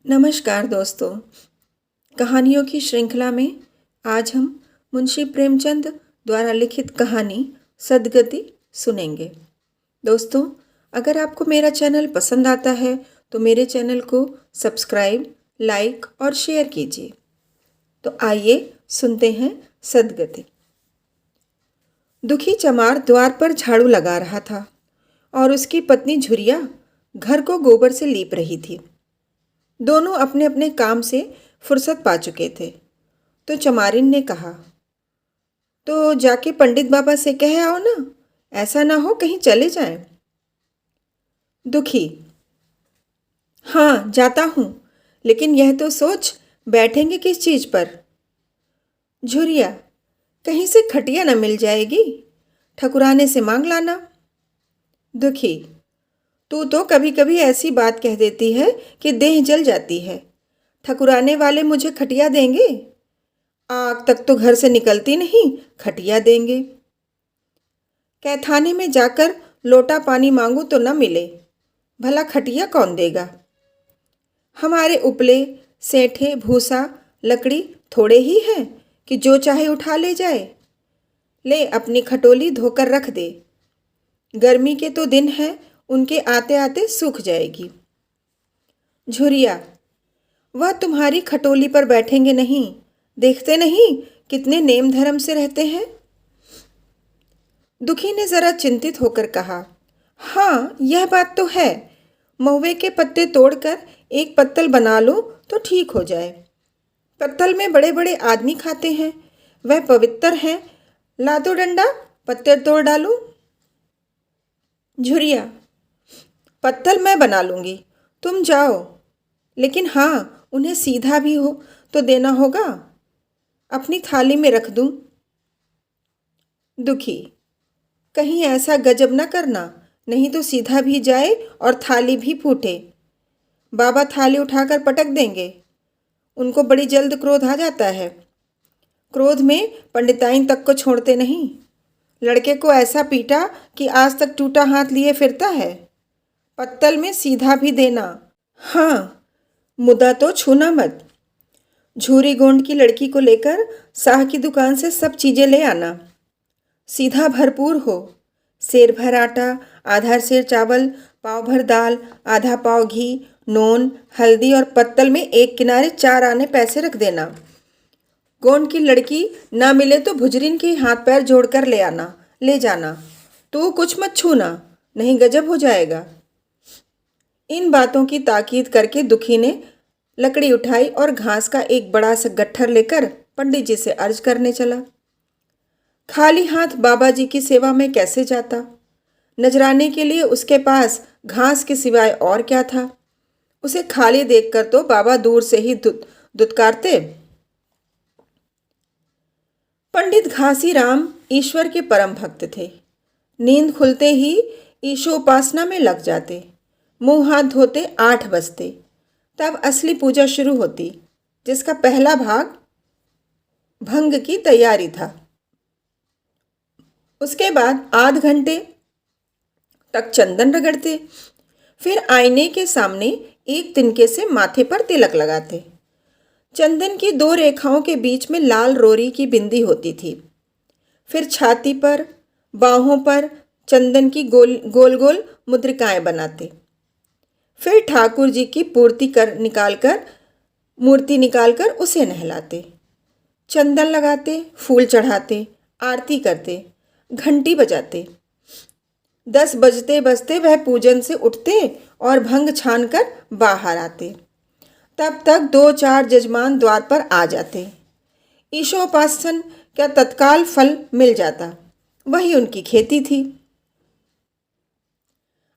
नमस्कार दोस्तों। कहानियों की श्रृंखला में आज हम मुंशी प्रेमचंद द्वारा लिखित कहानी सदगति सुनेंगे। दोस्तों, अगर आपको मेरा चैनल पसंद आता है तो मेरे चैनल को सब्सक्राइब, लाइक और शेयर कीजिए। तो आइए सुनते हैं सदगति। दुखी चमार द्वार पर झाड़ू लगा रहा था और उसकी पत्नी झुरिया घर को गोबर से लीप रही थी। दोनों अपने अपने काम से फुर्सत पा चुके थे। तो चमारिन ने कहा, तो जाके पंडित बाबा से कह आओ ना, ऐसा ना हो कहीं चले जाएं। दुखी, हाँ जाता हूँ, लेकिन यह तो सोच बैठेंगे किस चीज पर। झुरिया, कहीं से खटिया न मिल जाएगी, ठकुराने से मांग लाना। दुखी, तू तो कभी कभी ऐसी बात कह देती है कि देह जल जाती है। ठकुराने वाले मुझे खटिया देंगे? आग तक तो घर से निकलती नहीं, खटिया देंगे। कैथाने में जाकर लोटा पानी मांगू तो न मिले, भला खटिया कौन देगा? हमारे उपले सेठे भूसा लकड़ी थोड़े ही हैं कि जो चाहे उठा ले जाए। ले अपनी खटोली धोकर रख दे, गर्मी के तो दिन हैं, उनके आते आते सूख जाएगी। झुरिया, वह तुम्हारी खटोली पर बैठेंगे नहीं, देखते नहीं कितने नेम धर्म से रहते हैं। दुखी ने जरा चिंतित होकर कहा, हाँ यह बात तो है, महुए के पत्ते तोड़कर एक पत्तल बना लो तो ठीक हो जाए। पत्तल में बड़े बड़े आदमी खाते हैं, वह पवित्र हैं, ला दो डंडा, पत्ते तोड़ डालो। झुरिया, पत्तल मैं बना लूंगी, तुम जाओ, लेकिन हाँ उन्हें सीधा भी हो तो देना होगा, अपनी थाली में रख दूं। दुखी, कहीं ऐसा गजब न करना, नहीं तो सीधा भी जाए और थाली भी फूटे। बाबा थाली उठाकर पटक देंगे, उनको बड़ी जल्द क्रोध आ जाता है। क्रोध में पंडिताइन तक को छोड़ते नहीं। लड़के को ऐसा पीटा कि आज तक टूटा हाथ लिए फिरता है। पत्तल में सीधा भी देना, हाँ मुद्दा तो छूना मत। झूरी गोंड की लड़की को लेकर साह की दुकान से सब चीजें ले आना, सीधा भरपूर हो, सेर भर आटा, आधा सेर चावल, पाव भर दाल, आधा पाव घी, नून, हल्दी और पत्तल में एक किनारे 4 आने पैसे रख देना। गोंड की लड़की ना मिले तो भुजरिन के हाथ पैर जोड़कर ले आना, ले जाना। तू कुछ मत छूना, नहीं गजब हो जाएगा। इन बातों की ताकीद करके दुखी ने लकड़ी उठाई और घास का एक बड़ा सा गट्ठर लेकर पंडित जी से अर्ज करने चला। खाली हाथ बाबा जी की सेवा में कैसे जाता? नजराने के लिए उसके पास घास के सिवाय और क्या था? उसे खाली देखकर तो बाबा दूर से ही दुत्कारते। पंडित घासीराम ईश्वर के परम भक्त थे। नींद खुलते ही ईशोपासना में लग जाते। मुंह हाथ धोते 8 बजते, तब असली पूजा शुरू होती, जिसका पहला भाग भंग की तैयारी था। उसके बाद आध घंटे तक चंदन रगड़ते, फिर आईने के सामने एक तिनके से माथे पर तिलक लगाते। चंदन की 2 रेखाओं के बीच में लाल रोरी की बिंदी होती थी। फिर छाती पर, बाहों पर चंदन की गोल गोल मुद्रिकाएं बनाते। फिर ठाकुर जी की मूर्ति निकालकर उसे नहलाते, चंदन लगाते, फूल चढ़ाते, आरती करते, घंटी बजाते। 10 बजते बजते वह पूजन से उठते और भंग छान कर बाहर आते। तब तक 2-4 जजमान द्वार पर आ जाते। ईशोपासन का तत्काल फल मिल जाता, वही उनकी खेती थी।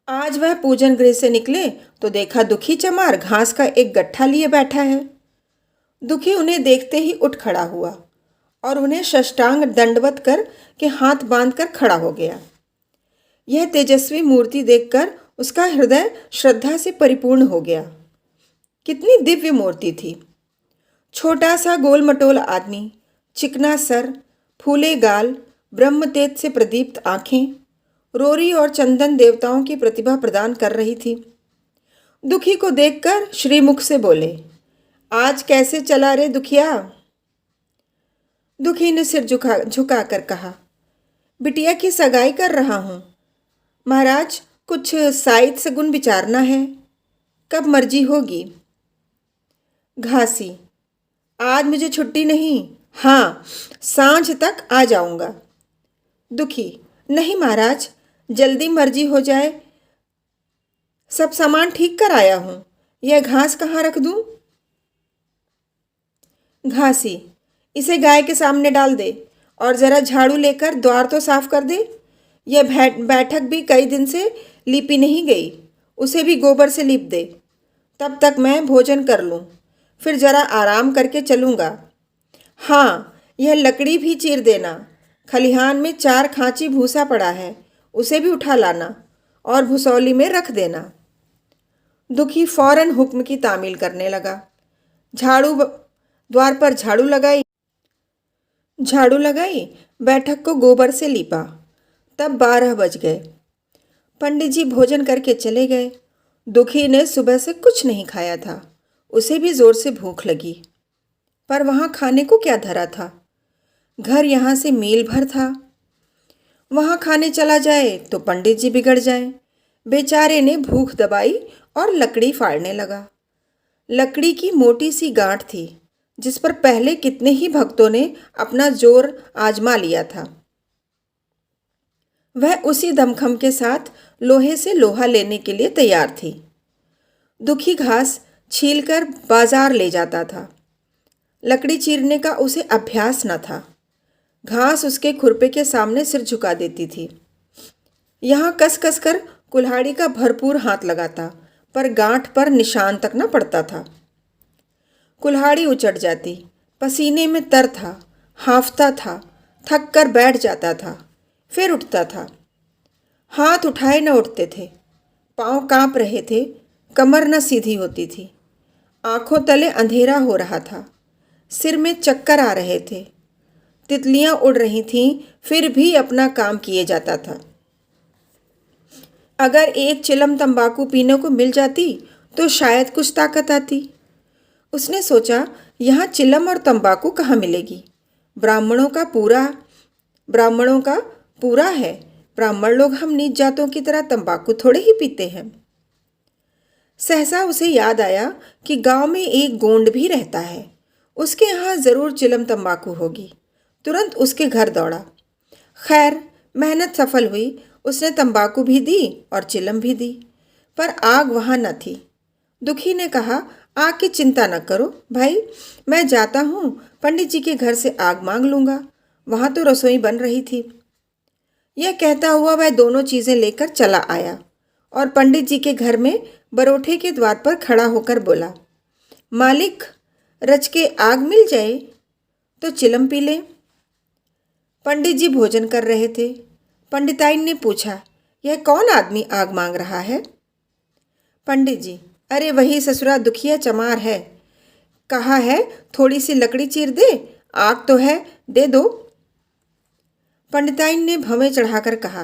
आज वह पूजन गृह से निकले तो देखा दुखी चमार घास का एक गट्ठा लिए बैठा है। दुखी उन्हें देखते ही उठ खड़ा हुआ और उन्हें साष्टांग दंडवत कर के हाथ बांधकर खड़ा हो गया। यह तेजस्वी मूर्ति देखकर उसका हृदय श्रद्धा से परिपूर्ण हो गया। कितनी दिव्य मूर्ति थी! छोटा सा गोल मटोल आदमी, चिकना सर, फूले गाल, ब्रह्म तेज से प्रदीप्त आंखें, रोरी और चंदन देवताओं की प्रतिभा प्रदान कर रही थी। दुखी को देखकर श्रीमुख से बोले, आज कैसे चला रे दुखिया? दुखी ने सिर झुका कर कहा, बिटिया की सगाई कर रहा हूँ महाराज, कुछ साइत सगुन विचारना है, कब मर्जी होगी? घासी, आज मुझे छुट्टी नहीं, हाँ सांझ तक आ जाऊंगा। दुखी, नहीं महाराज, जल्दी मर्जी हो जाए, सब सामान ठीक कर आया हूँ, यह घास कहाँ रख दूँ? घासी, इसे गाय के सामने डाल दे और ज़रा झाड़ू लेकर द्वार तो साफ कर दे। यह बैठक भी कई दिन से लीपी नहीं गई, उसे भी गोबर से लीप दे। तब तक मैं भोजन कर लूँ, फिर ज़रा आराम करके चलूँगा। हाँ, यह लकड़ी भी चीर देना, खलिहान में 4 खांची भूसा पड़ा है, उसे भी उठा लाना और भुसौली में रख देना। दुखी फौरन हुक्म की तामील करने लगा। द्वार पर झाड़ू लगाई, बैठक को गोबर से लीपा। तब 12 बज गए। पंडित जी भोजन करके चले गए। दुखी ने सुबह से कुछ नहीं खाया था, उसे भी जोर से भूख लगी, पर वहाँ खाने को क्या धरा था? घर यहाँ से मील भर था, वहाँ खाने चला जाए तो पंडित जी बिगड़ जाएं। बेचारे ने भूख दबाई और लकड़ी फाड़ने लगा। लकड़ी की मोटी सी गांठ थी, जिस पर पहले कितने ही भक्तों ने अपना जोर आजमा लिया था। वह उसी दमखम के साथ लोहे से लोहा लेने के लिए तैयार थी। दुखी घास छीलकर बाजार ले जाता था। लकड़ी चीरने का उसे अभ्यास न था। घास उसके खुरपे के सामने सिर झुका देती थी। यहाँ कस कस कर कुल्हाड़ी का भरपूर हाथ लगाता, पर गांठ पर निशान तक न पड़ता था। कुल्हाड़ी उचट जाती, पसीने में तर था, हांफता था, थक कर बैठ जाता था, फिर उठता था। हाथ उठाए न उठते थे, पांव कांप रहे थे, कमर न सीधी होती थी, आंखों तले अंधेरा हो रहा था, सिर में चक्कर आ रहे थे, तितलियां उड़ रही थीं, फिर भी अपना काम किए जाता था। अगर एक चिलम तंबाकू पीने को मिल जाती तो शायद कुछ ताकत आती। उसने सोचा, यहाँ चिलम और तंबाकू कहाँ मिलेगी? ब्राह्मणों का पूरा है। ब्राह्मण लोग हम नीच जातों की तरह तंबाकू थोड़े ही पीते हैं। सहसा उसे याद आया कि गांव में एक गोंड भी रहता है, उसके यहाँ ज़रूर चिलम तंबाकू होगी। तुरंत उसके घर दौड़ा। खैर, मेहनत सफल हुई। उसने तंबाकू भी दी और चिलम भी दी, पर आग वहाँ न थी। दुखी ने कहा, आग की चिंता न करो भाई, मैं जाता हूँ, पंडित जी के घर से आग मांग लूँगा, वहाँ तो रसोई बन रही थी। यह कहता हुआ वह दोनों चीज़ें लेकर चला आया और पंडित जी के घर में बरोठे के द्वार पर खड़ा होकर बोला, मालिक, रच के आग मिल जाए तो चिलम पी लें। पंडित जी भोजन कर रहे थे। पंडिताइन ने पूछा, यह कौन आदमी आग मांग रहा है? पंडित जी, अरे वही ससुरा दुखिया चमार है, कहा है थोड़ी सी लकड़ी चीर दे, आग तो है, दे दो। पंडिताइन ने भवें चढ़ाकर कहा,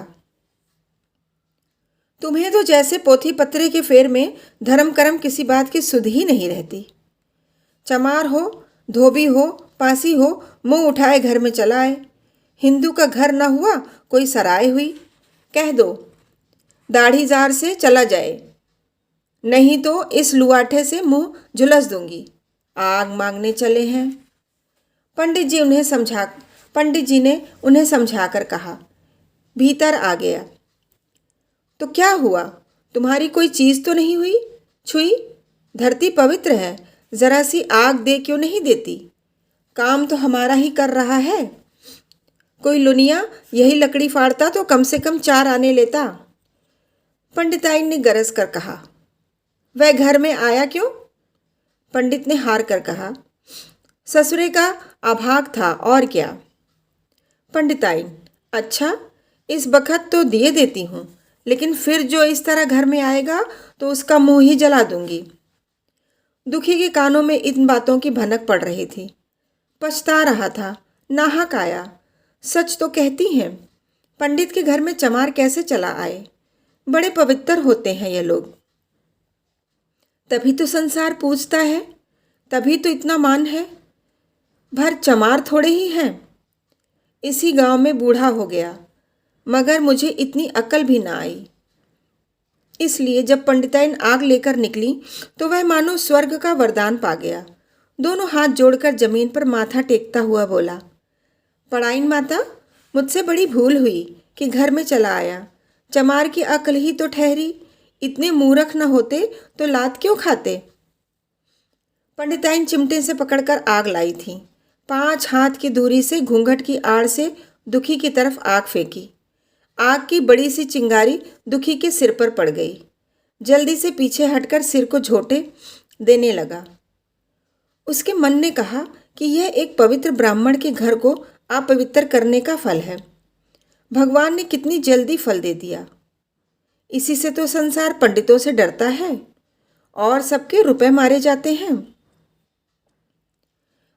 तुम्हें तो जैसे पोथी पत्रे के फेर में धर्म कर्म किसी बात की सुध ही नहीं रहती। चमार हो, धोबी हो, पासी हो, मुंह उठाए घर में चला आए। हिंदू का घर न हुआ, कोई सराय हुई, कह दो दाढ़ीजार से चला जाए, नहीं तो इस लुआठे से मुंह झुलस दूंगी। आग मांगने चले हैं। पंडित जी ने उन्हें समझाकर कहा, भीतर आ गया। तो क्या हुआ, तुम्हारी कोई चीज़ तो नहीं हुई छुई? धरती पवित्र है, जरा सी आग दे क्यों नहीं देती? काम तो हमारा ही कर रहा है। कोई लुनिया यही लकड़ी फाड़ता तो कम से कम 4 आने लेता। पंडिताइन ने गरज कर कहा, वह घर में आया क्यों? पंडित ने हार कर कहा, ससुरे का अभाग था और क्या। पंडिताइन, अच्छा, इस बखत तो दिए देती हूँ, लेकिन फिर जो इस तरह घर में आएगा तो उसका मुंह ही जला दूंगी। दुखी के कानों में इन बातों की भनक पड़ रही थी। पछता रहा था, नाहक आया। सच तो कहती हैं, पंडित के घर में चमार कैसे चला आए? बड़े पवित्र होते हैं ये लोग। तभी तो संसार पूछता है, तभी तो इतना मान है। भर चमार थोड़े ही हैं। इसी गांव में बूढ़ा हो गया, मगर मुझे इतनी अक्ल भी ना आई। इसलिए जब पंडिताइन आग लेकर निकली तो वह मानो स्वर्ग का वरदान पा गया। दोनों हाथ जोड़कर जमीन पर माथा टेकता हुआ बोला, पड़ाइन माता, मुझसे बड़ी भूल हुई कि घर में चला आया। चमार की अक्ल ही तो ठहरी, इतने मूर्ख न होते तो लात क्यों खाते। पंडिताइन चिमटे से पकड़कर आग लाई थी। 5 हाथ की दूरी से घूंघट की आड़ से दुखी की तरफ आग फेंकी। आग की बड़ी सी चिंगारी दुखी के सिर पर पड़ गई। जल्दी से पीछे हटकर सिर को झोंटे देने लगा। उसके मन ने कहा कि यह एक पवित्र ब्राह्मण के घर को अपवित्र करने का फल है। भगवान ने कितनी जल्दी फल दे दिया। इसी से तो संसार पंडितों से डरता है और सबके रुपए मारे जाते हैं।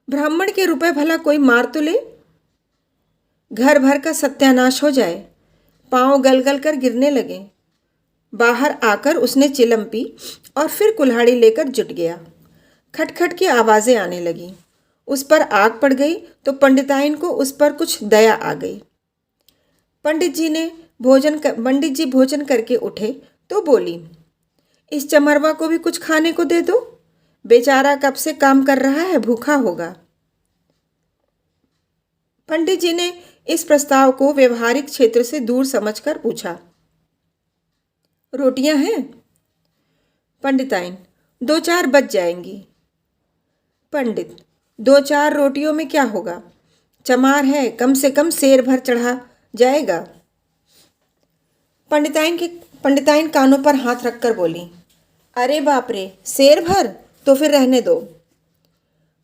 ब्राह्मण के रुपए भला कोई मार तो ले, घर भर का सत्यानाश हो जाए। पांव गल गल कर गिरने लगे। बाहर आकर उसने चिलम पी और फिर कुल्हाड़ी लेकर जुट गया। खटखट की आवाज़ें आने लगीं। उस पर आग पड़ गई तो पंडिताइन को उस पर कुछ दया आ गई। पंडित जी भोजन करके उठे तो बोली, इस चमरवा को भी कुछ खाने को दे दो, बेचारा कब से काम कर रहा है, भूखा होगा। पंडित जी ने इस प्रस्ताव को व्यवहारिक क्षेत्र से दूर समझकर पूछा, रोटियां हैं? पंडिताइन, 2-4 बच जाएंगी। पंडित, 2-4 रोटियों में क्या होगा, चमार है, कम से कम सेर भर चढ़ा जाएगा। पंडिताइन कानों पर हाथ रखकर बोली, अरे बाप रे, शेर भर? तो फिर रहने दो।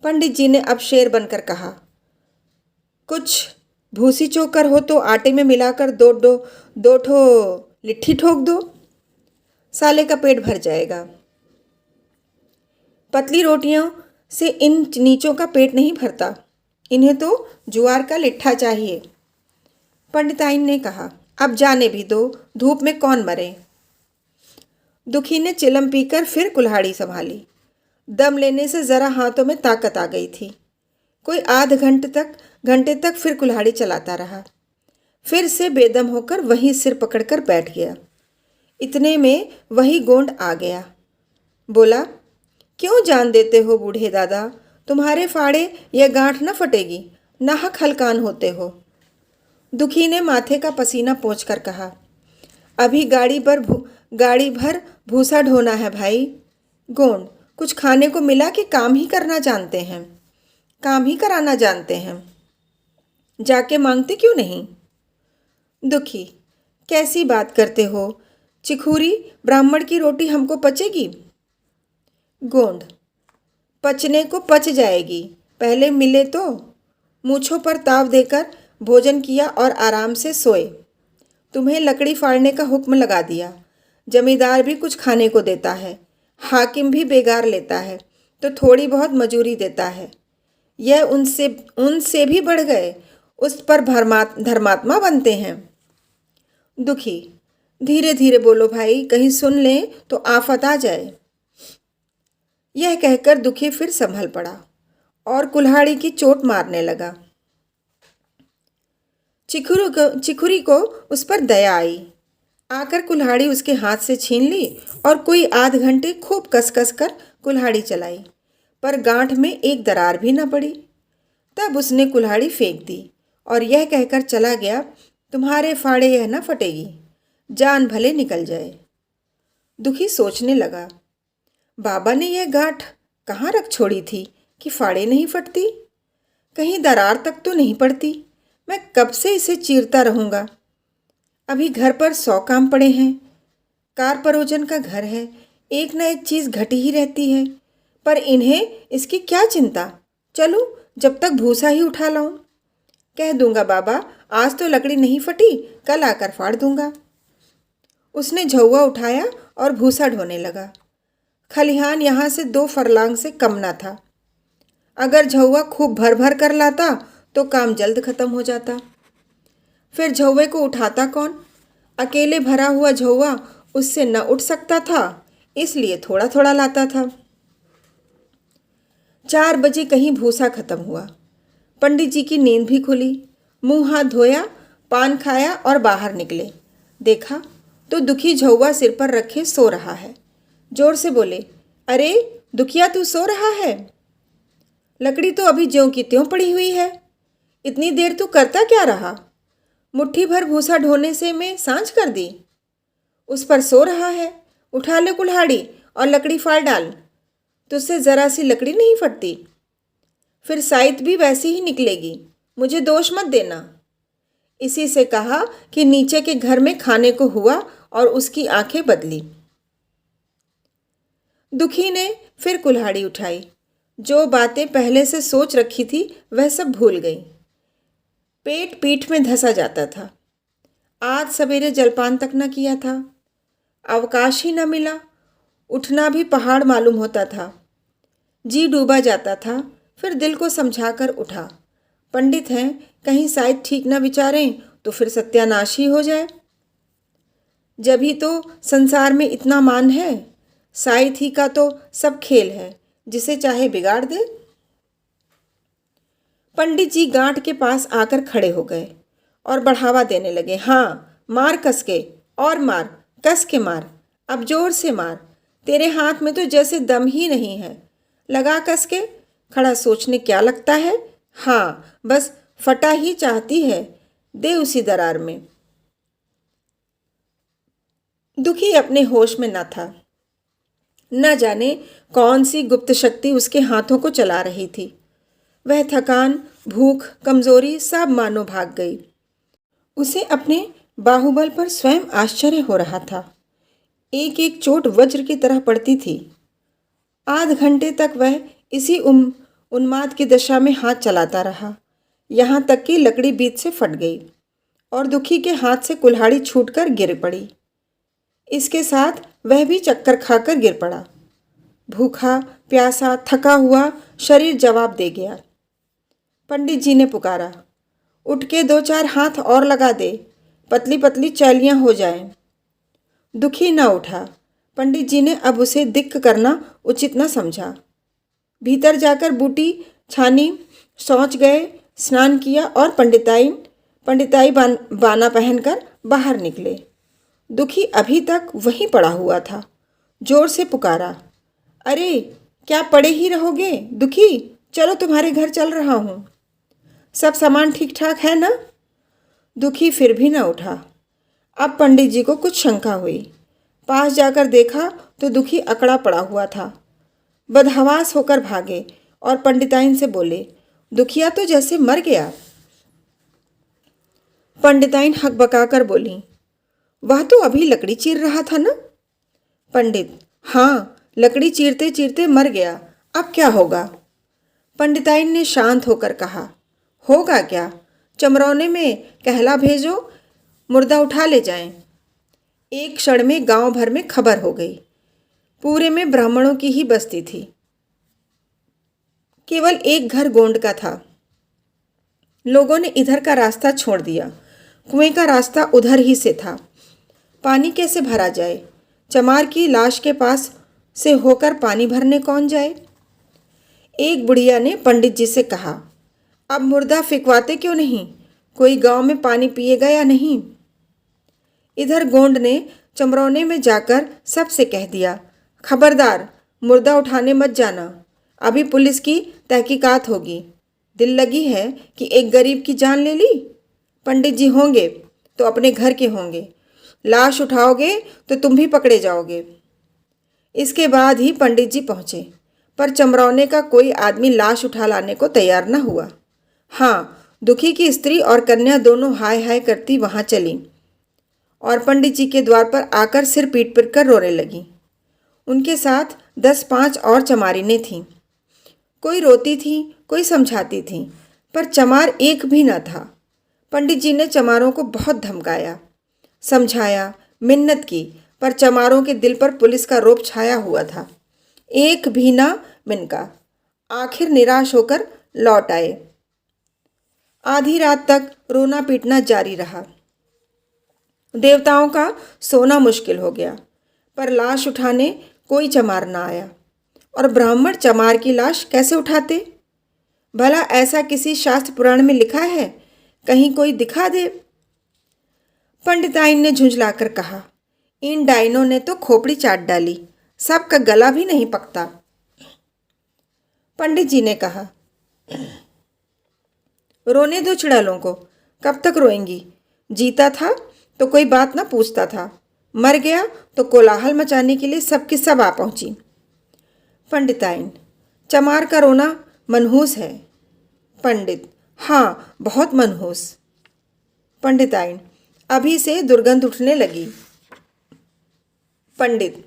पंडित जी ने अब शेर बनकर कहा, कुछ भूसी चोकर हो तो आटे में मिलाकर दो ठो लिट्ठी ठोक दो, साले का पेट भर जाएगा। पतली रोटियों से इन नीचों का पेट नहीं भरता, इन्हें तो ज्वार का लिट्ठा चाहिए। पंडिताइन ने कहा, अब जाने भी दो, धूप में कौन मरे। दुखी ने चिलम पीकर फिर कुल्हाड़ी संभाली। दम लेने से जरा हाथों में ताकत आ गई थी। कोई आध घंटे तक फिर कुल्हाड़ी चलाता रहा। फिर से बेदम होकर वहीं सिर पकड़कर बैठ गया। इतने में वही गोंड आ गया। बोला, क्यों जान देते हो बूढ़े दादा, तुम्हारे फाड़े यह गांठ न फटेगी, नाहक हलकान होते हो। दुखी ने माथे का पसीना पोंछकर कहा, अभी गाड़ी भर भूसा ढोना है भाई। गोंड, कुछ खाने को मिला कि काम ही कराना जानते हैं, जाके मांगते क्यों नहीं। दुखी, कैसी बात करते हो, चिखूरी, ब्राह्मण की रोटी हमको पचेगी। गोंड, पचने को पच जाएगी, पहले मिले तो। मूछों पर ताव देकर भोजन किया और आराम से सोए। तुम्हें लकड़ी फाड़ने का हुक्म लगा दिया। जमींदार भी कुछ खाने को देता है, हाकिम भी बेगार लेता है तो थोड़ी बहुत मजूरी देता है। यह उनसे भी बढ़ गए, उस पर धर्मात्मा बनते हैं। दुखी, धीरे धीरे बोलो भाई, कहीं सुन लें तो आफत आ जाए। यह कहकर दुखी फिर संभल पड़ा और कुल्हाड़ी की चोट मारने लगा। चिखुरी को उस पर दया आई। आकर कुल्हाड़ी उसके हाथ से छीन ली और कोई आध घंटे खूब कस कर कुल्हाड़ी चलाई, पर गांठ में एक दरार भी न पड़ी। तब उसने कुल्हाड़ी फेंक दी और यह कहकर चला गया, तुम्हारे फाड़े यह न फटेगी, जान भले निकल जाए। दुखी सोचने लगा, बाबा ने यह गांठ कहाँ रख छोड़ी थी कि फाड़े नहीं फटती, कहीं दरार तक तो नहीं पड़ती। मैं कब से इसे चीरता रहूँगा। अभी घर पर 100 काम पड़े हैं। कार परोजन का घर है, एक न एक चीज़ घटी ही रहती है, पर इन्हें इसकी क्या चिंता। चलूँ, जब तक भूसा ही उठा लाऊं। कह दूंगा, बाबा आज तो लकड़ी नहीं फटी, कल आकर फाड़ दूंगा। उसने झौवा उठाया और भूसा ढोने लगा। खलिहान यहाँ से 2 फरलांग से कम ना था। अगर झौवा खूब भर भर कर लाता तो काम जल्द खत्म हो जाता। फिर झौवे को उठाता कौन? अकेले भरा हुआ झौवा उससे न उठ सकता था, इसलिए थोड़ा थोड़ा लाता था। 4 बजे कहीं भूसा खत्म हुआ। पंडित जी की नींद भी खुली। मुंह हाथ धोया, पान खाया और बाहर निकले। देखा तो दुखी झौवा सिर पर रखे सो रहा है। जोर से बोले, अरे दुखिया, तू सो रहा है? लकड़ी तो अभी ज्यों की त्यों पड़ी हुई है। इतनी देर तू करता क्या रहा? मुट्ठी भर भूसा ढोने से मैं सांझ कर दी। उस पर सो रहा है। उठा ले कुल्हाड़ी और लकड़ी फाड़ डाल। तुझसे जरा सी लकड़ी नहीं फटती। फिर साइत भी वैसी ही निकलेगी। मुझे दोष मत देना। इसी से कहा कि नीचे के घर में खाने को हुआ और उसकी आंखें बदली। दुखी ने फिर कुल्हाड़ी उठाई। जो बातें पहले से सोच रखी थी वह सब भूल गई। पेट पीठ में धंसा जाता था। आज सवेरे जलपान तक न किया था। अवकाश ही न मिला। उठना भी पहाड़ मालूम होता था। जी डूबा जाता था। फिर दिल को समझाकर उठा। पंडित हैं, कहीं शायद ठीक न विचारें तो फिर सत्यानाश ही हो जाए। जब ही तो संसार में इतना मान है। साइत ही का तो सब खेल है, जिसे चाहे बिगाड़ दे। पंडित जी गांठ के पास आकर खड़े हो गए और बढ़ावा देने लगे। हाँ, मार कस के, और मार, कस के मार, अब जोर से मार। तेरे हाथ में तो जैसे दम ही नहीं है। लगा कस के। खड़ा सोचने क्या लगता है। हाँ, बस फटा ही चाहती है, दे उसी दरार में। दुखी अपने होश में न था। न जाने कौन सी गुप्त शक्ति उसके हाथों को चला रही थी। वह थकान, भूख, कमजोरी सब मानो भाग गई। उसे अपने बाहुबल पर स्वयं आश्चर्य हो रहा था। एक एक चोट वज्र की तरह पड़ती थी। आध घंटे तक वह इसी उन्माद की दशा में हाथ चलाता रहा, यहाँ तक कि लकड़ी बीच से फट गई और दुखी के हाथ से कुल्हाड़ी छूटकर गिर पड़ी। इसके साथ वह भी चक्कर खाकर गिर पड़ा। भूखा, प्यासा, थका हुआ शरीर जवाब दे गया। पंडित जी ने पुकारा, उठ के 2-4 हाथ और लगा दे, पतली पतली चैलियाँ हो जाएं। दुखी न उठा। पंडित जी ने अब उसे दिक्क करना उचित न समझा। भीतर जाकर बूटी छानी, शौच गए, स्नान किया और पंडिताई बाना पहनकर बाहर निकले। दुखी अभी तक वहीं पड़ा हुआ था। जोर से पुकारा, अरे क्या पड़े ही रहोगे? दुखी, चलो तुम्हारे घर चल रहा हूँ। सब सामान ठीक ठाक है ना? दुखी फिर भी न उठा। अब पंडित जी को कुछ शंका हुई। पास जाकर देखा तो दुखी अकड़ा पड़ा हुआ था। बदहवास होकर भागे और पंडिताइन से बोले, दुखिया तो जैसे मर गया। पंडिताइन हकबकाकर बोली, वह तो अभी लकड़ी चीर रहा था ना? पंडित, हाँ, लकड़ी चीरते चीरते मर गया, अब क्या होगा? पंडिताइन ने शांत होकर कहा, होगा क्या? चमरौने में कहला भेजो, मुर्दा उठा ले जाएं। एक क्षण में गांव भर में खबर हो गई। पूरे में ब्राह्मणों की ही बस्ती थी। केवल एक घर गोंड का था। लोगों ने इधर का रास्ता छोड़ दिया। कुएं का रास्ता उधर ही से था। पानी कैसे भरा जाए? चमार की लाश के पास से होकर पानी भरने कौन जाए? एक बुढ़िया ने पंडित जी से कहा, अब मुर्दा फिकवाते क्यों नहीं? कोई गांव में पानी पिएगा या नहीं? इधर गोंड ने चमरौने में जाकर सबसे कह दिया, खबरदार, मुर्दा उठाने मत जाना, अभी पुलिस की तहकीकात होगी। दिल लगी है कि एक गरीब की जान ले ली। पंडित जी होंगे तो अपने घर के होंगे, लाश उठाओगे तो तुम भी पकड़े जाओगे। इसके बाद ही पंडित जी पहुँचे, पर चमरौने का कोई आदमी लाश उठा लाने को तैयार न हुआ। हाँ, दुखी की स्त्री और कन्या दोनों हाय हाय करती वहाँ चली और पंडित जी के द्वार पर आकर सिर पीट पीट कर रोने लगी। उनके साथ 10-5 और चमारिनें थीं। कोई रोती थी, कोई समझाती थी, पर चमार एक भी न था। पंडित जी ने चमारों को बहुत धमकाया, समझाया, मिन्नत की, पर चमारों के दिल पर पुलिस का रोब छाया हुआ था। एक भी न मिनका। आखिर निराश होकर लौट आए। आधी रात तक रोना पीटना जारी रहा। देवताओं का सोना मुश्किल हो गया, पर लाश उठाने कोई चमार ना आया। और ब्राह्मण चमार की लाश कैसे उठाते? भला ऐसा किसी शास्त्र पुराण में लिखा है? कहीं कोई दिखा दे। पंडिताइन ने झुंझलाकर कहा, इन डाइनों ने तो खोपड़ी चाट डाली, सबका गला भी नहीं पकता। पंडित जी ने कहा, रोने दो चुड़ैलों को, कब तक रोएंगी? जीता था तो कोई बात ना पूछता था, मर गया तो कोलाहल मचाने के लिए सबकी सब आ पहुंची। पंडिताइन, चमार का रोना मनहूस है। पंडित, हाँ बहुत मनहूस। पंडिताइन, अभी से दुर्गंध उठने लगी। पंडित,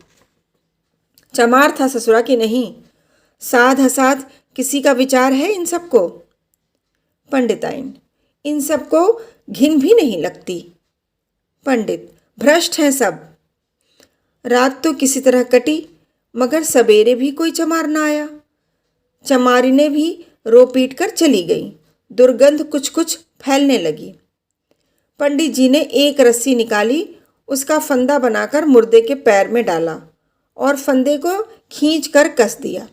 चमार था ससुरा की नहीं, साध असाध किसी का विचार है इन सबको? पंडिताइन, इन सबको घिन भी नहीं लगती। पंडित, भ्रष्ट हैं सब। रात तो किसी तरह कटी, मगर सवेरे भी कोई चमार ना आया। चमारी ने भी रो पीट कर चली गई। दुर्गंध कुछ कुछ फैलने लगी। पंडित जी ने एक रस्सी निकाली, उसका फंदा बनाकर मुर्दे के पैर में डाला और फंदे को खींच कर कस दिया।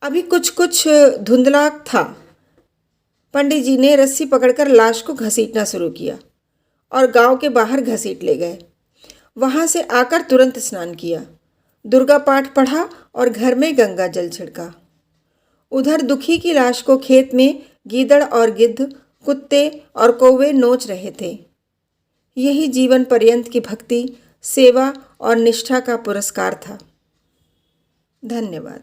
अभी कुछ कुछ धुंधला था। पंडित जी ने रस्सी पकड़कर लाश को घसीटना शुरू किया और गांव के बाहर घसीट ले गए। वहां से आकर तुरंत स्नान किया, दुर्गा पाठ पढ़ा और घर में गंगा जल छिड़का। उधर दुखी की लाश को खेत में गीदड़ और गिद्ध, कुत्ते और कौवे नोच रहे थे। यही जीवन पर्यंत की भक्ति, सेवा और निष्ठा का पुरस्कार था। धन्यवाद।